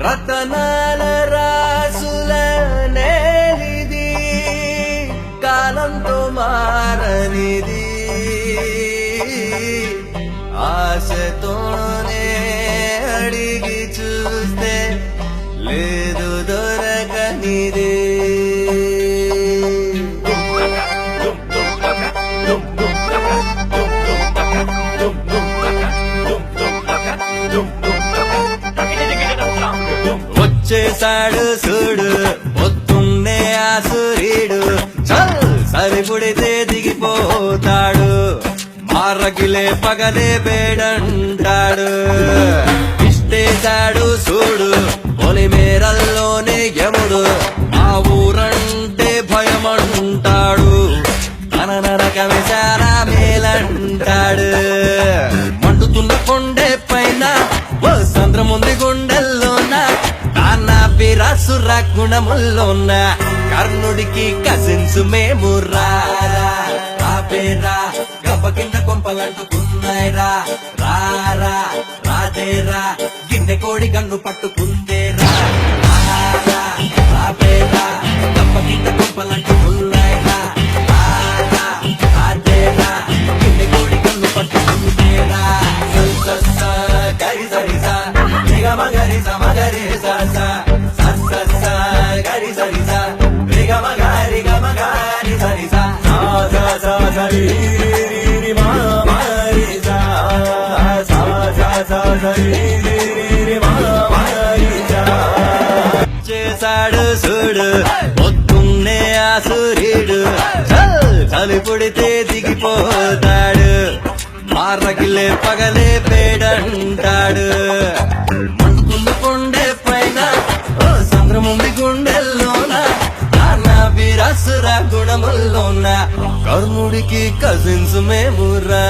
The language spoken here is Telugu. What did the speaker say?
రతనాల రాసుల నేలిది కాలంతో మారనిది ఆశతోనే అడిగి చూస్తే లేదు దొరకనిది వచ్చేసాడు చూడు పొద్దున్నే ఆ సూర్యుడు చల్ సరిపుడితే దిగిపోతాడు మారకిలే పగలే బేడంటాడు ఇష్టేశాడు చూడు పొలి మేరల్లోనే యముడు ఆ ఊరంటే భయమంటాడు తన నరకమే సారా మేలంటాడు మండుతున్న కొండే పైన ఓ సంద్రముంది గుండెల్లోన రాసుర గుణముల్లోన కర్ణుడికి కజిన్స్ మేము రాపేరా గబ్బ కింద కొంపలంటుకున్నాయిరా రారా రాదేరా గిన్నె కోడి గన్ను పట్టుకుందేరా రాపేరా గబ్బ కింద కొంపలంటుకున్నాయిరా రారా రాదేరా గిన్నె కోడి గన్ను పట్టుకుందేరా గరి సరిసా మగరి సమగరి సా చేశాడు చూడు పొద్దున్నే ఆ సూర్యుడు చలిపుడితే దిగిపోతాడు మారకిలే పగలే పేడంటాడు మండుతున్న కొండే పైన ఓ సంద్రముంది గుండెల్లోన వీరాసుర గుణముల్లోన కర్ణుడికి కజిన్స్ మేము రా